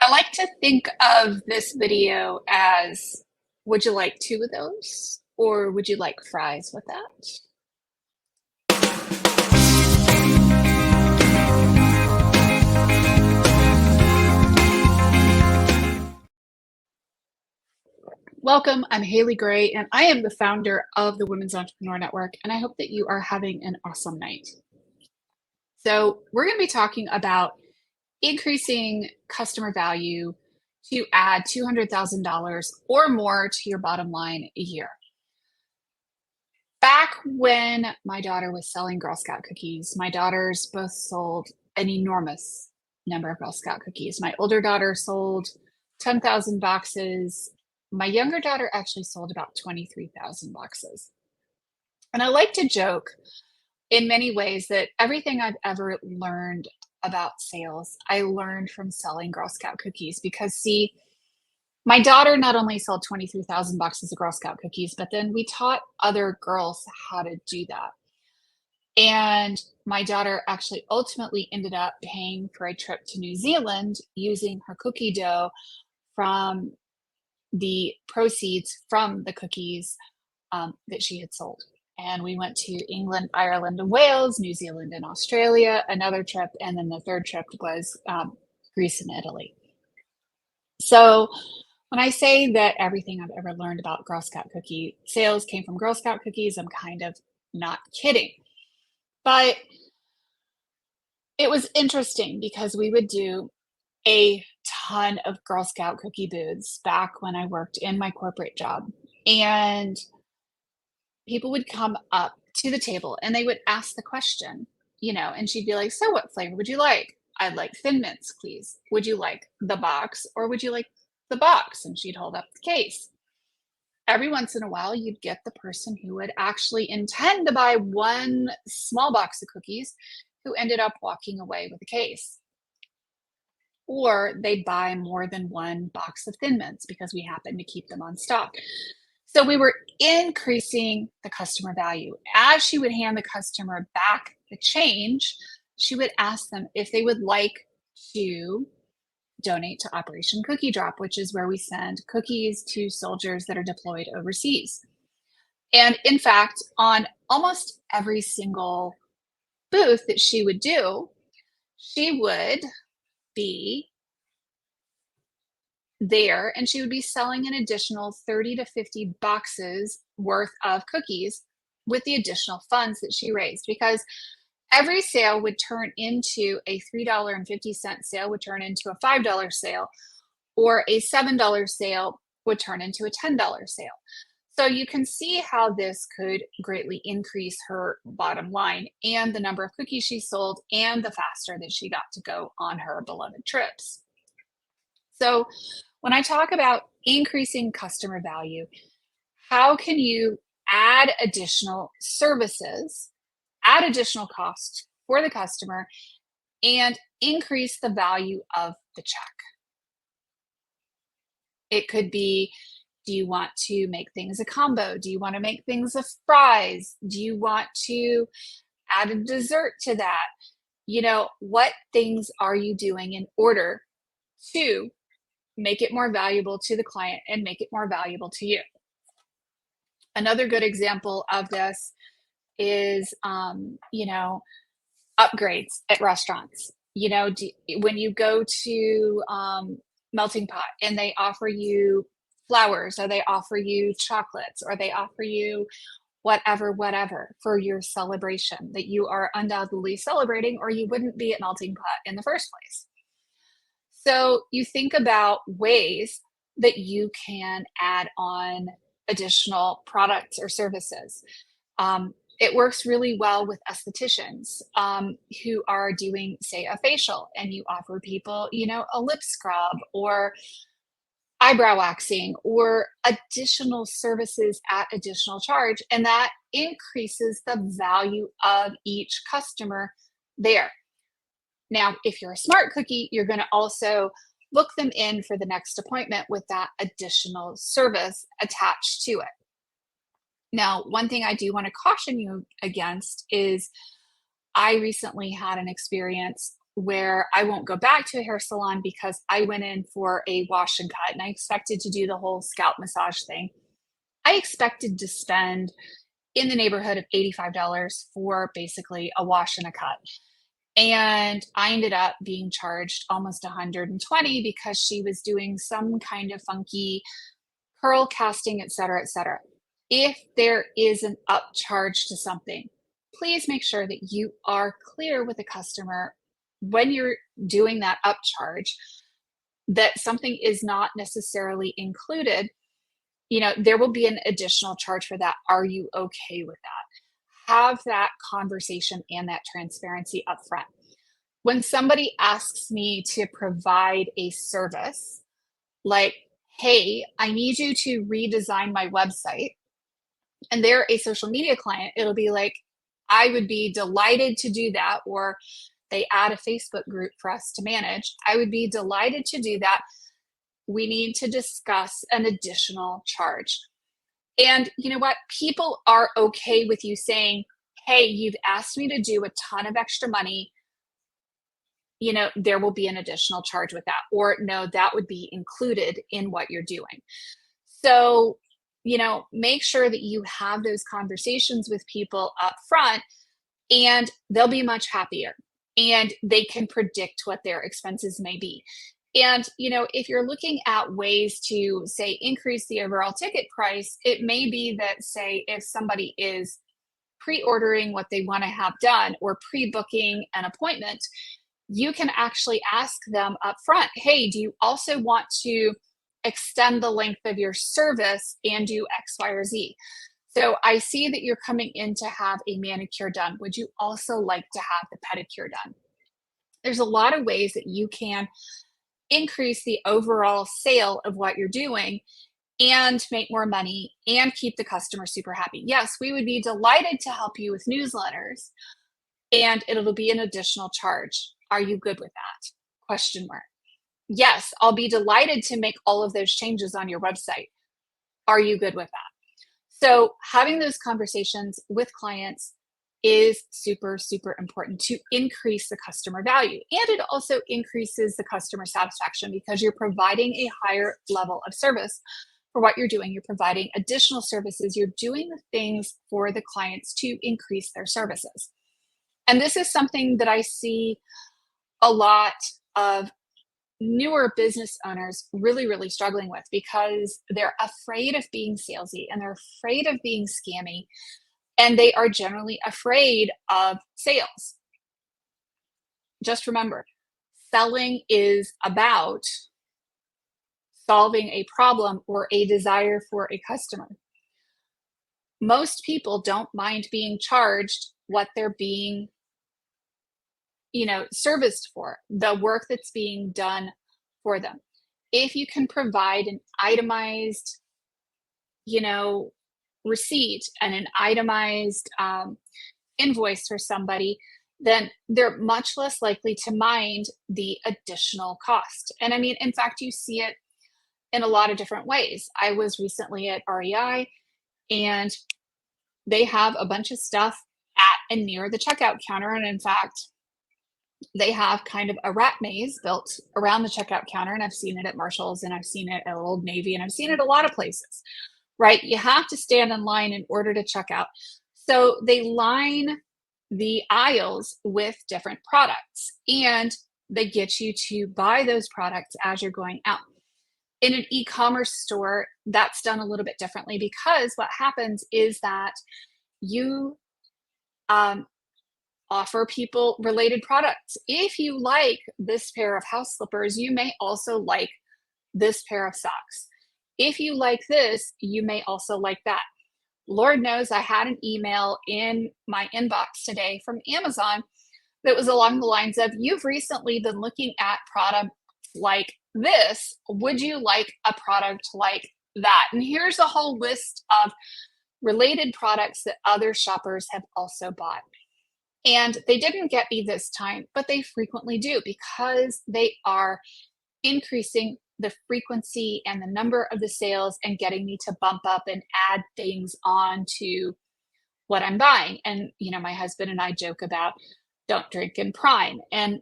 I like to think of this video as, would you like two of those? Or would you like fries with that? Welcome, I'm Haley Gray, and I am the founder of the Women's Entrepreneur Network, and I hope that you are having an awesome night. So we're going to be talking about increasing customer value to add $200,000 or more to your bottom line a year. Back when my daughter was selling Girl Scout cookies, my daughters both sold an enormous number of Girl Scout cookies. My older daughter sold 10,000 boxes. My younger daughter actually sold about 23,000 boxes. And I like to joke in many ways that everything I've ever learned about sales, I learned from selling Girl Scout cookies because, see, my daughter not only sold 23,000 boxes of Girl Scout cookies, but then we taught other girls how to do that. And my daughter actually ultimately ended up paying for a trip to New Zealand using her cookie dough from the proceeds from the cookies that she had sold. And we went to England, Ireland, and Wales, New Zealand, and Australia, another trip. And then the third trip was Greece and Italy. So when I say that everything I've ever learned about Girl Scout cookie sales came from Girl Scout cookies, I'm kind of not kidding. But it was interesting because we would do a ton of Girl Scout cookie booths back when I worked in my corporate job. And people would come up to the table and they would ask the question, and she'd be like, so what flavor would you like? I'd like Thin Mints, please. Would you like the box or would you like the box? And she'd hold up the case. Every once in a while, you'd get the person who would actually intend to buy one small box of cookies who ended up walking away with a case. Or they'd buy more than one box of Thin Mints because we happened to keep them on stock. So we were increasing the customer value. As she would hand the customer back the change, she would ask them if they would like to donate to Operation Cookie Drop, which is where we send cookies to soldiers that are deployed overseas. And in fact, on almost every single booth that she would do, she would be there and she would be selling an additional 30 to 50 boxes worth of cookies with the additional funds that she raised, because every sale would turn into a $3.50 sale, would turn into a $5 sale, or a $7 sale would turn into a $10 sale. So you can see how this could greatly increase her bottom line and the number of cookies she sold and the faster that she got to go on her beloved trips. So when I talk about increasing customer value, how can you add additional services, add additional cost for the customer, and increase the value of the check? It could be, do you want to make things a combo? Do you want to make things a fries? Do you want to add a dessert to that? What things are you doing in order to make it more valuable to the client and make it more valuable to you? Another good example of this is, upgrades at restaurants. When you go to Melting Pot and they offer you flowers, or they offer you chocolates, or they offer you whatever for your celebration that you are undoubtedly celebrating, or you wouldn't be at Melting Pot in the first place. So you think about ways that you can add on additional products or services. It works really well with estheticians who are doing, say, a facial, and you offer people, a lip scrub or eyebrow waxing or additional services at additional charge. And that increases the value of each customer there. Now, if you're a smart cookie, you're going to also book them in for the next appointment with that additional service attached to it. Now, one thing I do want to caution you against is I recently had an experience where I won't go back to a hair salon because I went in for a wash and cut and I expected to do the whole scalp massage thing. I expected to spend in the neighborhood of $85 for basically a wash and a cut. And I ended up being charged almost 120 because she was doing some kind of funky curl casting, et cetera, et cetera. If there is an upcharge to something, please make sure that you are clear with the customer when you're doing that upcharge that something is not necessarily included. There will be an additional charge for that. Are you okay with that? Have that conversation and that transparency up front. When somebody asks me to provide a service, like, hey, I need you to redesign my website, and they're a social media client, it'll be like, I would be delighted to do that. Or they add a Facebook group for us to manage. I would be delighted to do that. We need to discuss an additional charge. And you know what? People are okay with you saying, hey, you've asked me to do a ton of extra money. There will be an additional charge with that. Or no, that would be included in what you're doing. So, make sure that you have those conversations with people up front and they'll be much happier and they can predict what their expenses may be. And, if you're looking at ways to, say, increase the overall ticket price, it may be that, say, if somebody is pre-ordering what they want to have done or pre-booking an appointment, you can actually ask them up front, hey, do you also want to extend the length of your service and do X, Y, or Z? So I see that you're coming in to have a manicure done. Would you also like to have the pedicure done? There's a lot of ways that you can increase the overall sale of what you're doing and make more money and keep the customer super happy. Yes, we would be delighted to help you with newsletters and it'll be an additional charge. Are you good with that? Question mark. Yes, I'll be delighted to make all of those changes on your website. Are you good with that? So having those conversations with clients is super, super important to increase the customer value. And it also increases the customer satisfaction because you're providing a higher level of service for what you're doing. You're providing additional services. You're doing the things for the clients to increase their services. And this is something that I see a lot of newer business owners really, really struggling with because they're afraid of being salesy and they're afraid of being scammy. And they are generally afraid of sales. Just remember, selling is about solving a problem or a desire for a customer. Most people don't mind being charged what they're being, serviced for, the work that's being done for them. If you can provide an itemized, receipt and an itemized invoice for somebody, then they're much less likely to mind the additional cost. And I mean, in fact, you see it in a lot of different ways. I was recently at REI and they have a bunch of stuff at and near the checkout counter. And in fact, they have kind of a rat maze built around the checkout counter. And I've seen it at Marshall's and I've seen it at Old Navy and I've seen it a lot of places, right? You have to stand in line in order to check out. So they line the aisles with different products and they get you to buy those products as you're going out. In an e-commerce store, that's done a little bit differently because what happens is that you offer people related products. If you like this pair of house slippers, you may also like this pair of socks. If you like this, you may also like that. Lord knows I had an email in my inbox today from Amazon that was along the lines of, you've recently been looking at products like this. Would you like a product like that? And here's a whole list of related products that other shoppers have also bought. And they didn't get me this time, but they frequently do because they are increasing the frequency and the number of the sales and getting me to bump up and add things on to what I'm buying. And, my husband and I joke about don't drink and prime. And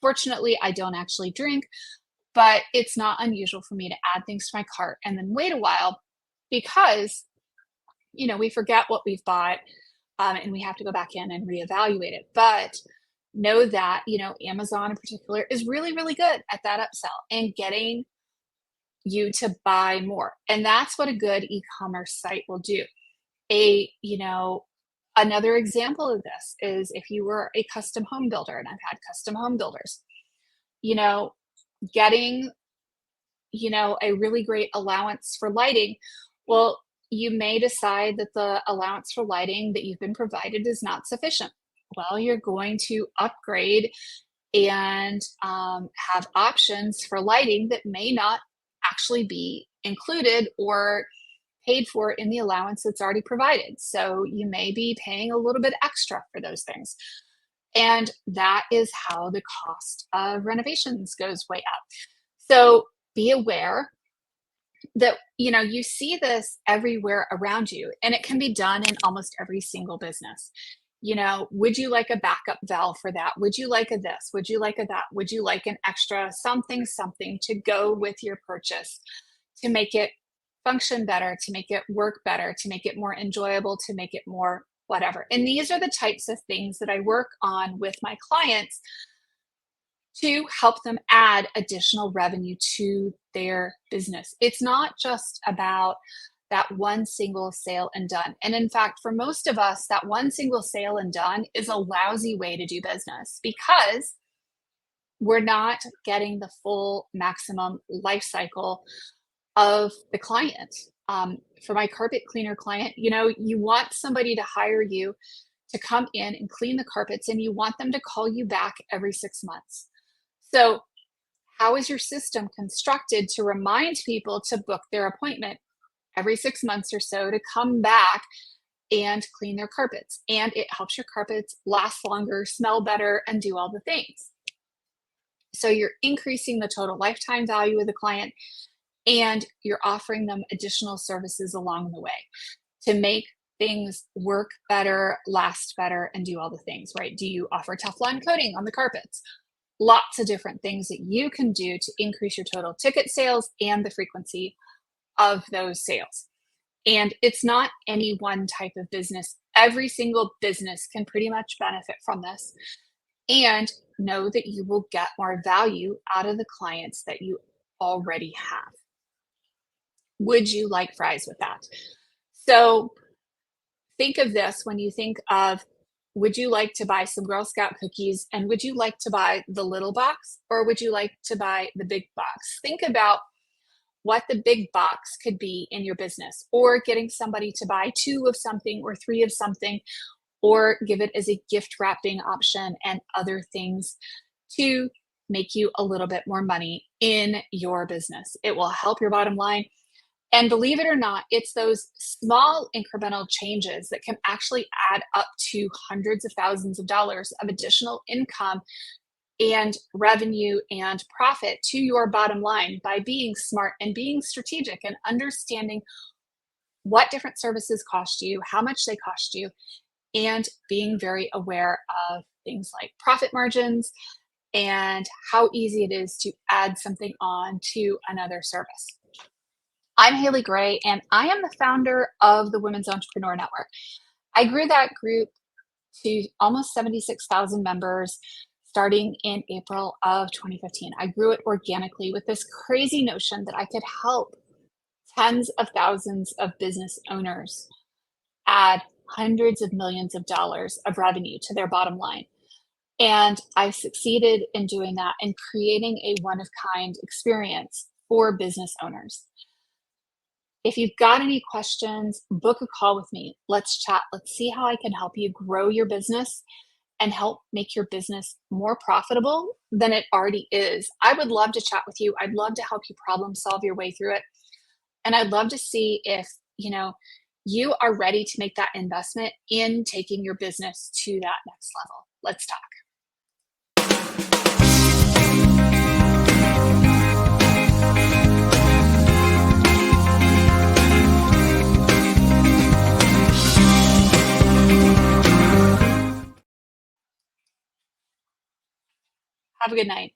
Fortunately, I don't actually drink, but it's not unusual for me to add things to my cart and then wait a while because, we forget what we've bought, and we have to go back in and reevaluate it. But know that, Amazon in particular is really, really good at that upsell and getting you to buy more. And that's what a good e-commerce site will do. Another example of this is if you were a custom home builder, and I've had custom home builders, you know, getting, a really great allowance for lighting. Well, you may decide that the allowance for lighting that you've been provided is not sufficient. Well, you're going to upgrade and have options for lighting that may not actually be included or paid for in the allowance that's already provided. So you may be paying a little bit extra for those things. And that is how the cost of renovations goes way up. So be aware that you see this everywhere around you, and it can be done in almost every single business. Would you like a backup valve for that? Would you like a this? Would you like a that? Would you like an extra something to go with your purchase to make it function better, to make it work better, to make it more enjoyable, to make it more whatever? And these are the types of things that I work on with my clients to help them add additional revenue to their business. It's not just about that one single sale and done. And in fact, for most of us, that one single sale and done is a lousy way to do business because we're not getting the full maximum life cycle of the client. For my carpet cleaner client, you want somebody to hire you to come in and clean the carpets, and you want them to call you back every 6 months. So how is your system constructed to remind people to book their appointment every 6 months or so to come back and clean their carpets? And it helps your carpets last longer, smell better, and do all the things. So you're increasing the total lifetime value of the client, and you're offering them additional services along the way to make things work better, last better, and do all the things, right? Do you offer Teflon coating on the carpets? Lots of different things that you can do to increase your total ticket sales and the frequency of those sales. And it's not any one type of business. Every single business can pretty much benefit from this. And know that you will get more value out of the clients that you already have. Would you like fries with that? So think of this when you think of, would you like to buy some Girl Scout cookies, and would you like to buy the little box, or would you like to buy the big box? Think about what the big box could be in your business, or getting somebody to buy 2 of something or 3 of something, or give it as a gift wrapping option and other things to make you a little bit more money in your business. It will help your bottom line. And believe it or not, it's those small incremental changes that can actually add up to hundreds of thousands of dollars of additional income and revenue and profit to your bottom line by being smart and being strategic and understanding what different services cost you, how much they cost you, and being very aware of things like profit margins and how easy it is to add something on to another service. I'm Haley Gray, and I am the founder of the Women's Entrepreneur Network. I grew that group to almost 76,000 members starting in April of 2015. I grew it organically with this crazy notion that I could help tens of thousands of business owners add hundreds of millions of dollars of revenue to their bottom line. And I succeeded in doing that and creating a one-of-kind experience for business owners. If you've got any questions, book a call with me. Let's chat. Let's see how I can help you grow your business and help make your business more profitable than it already is. I would love to chat with you. I'd love to help you problem solve your way through it. And I'd love to see if, you are ready to make that investment in taking your business to that next level. Let's talk. Have Have a good night.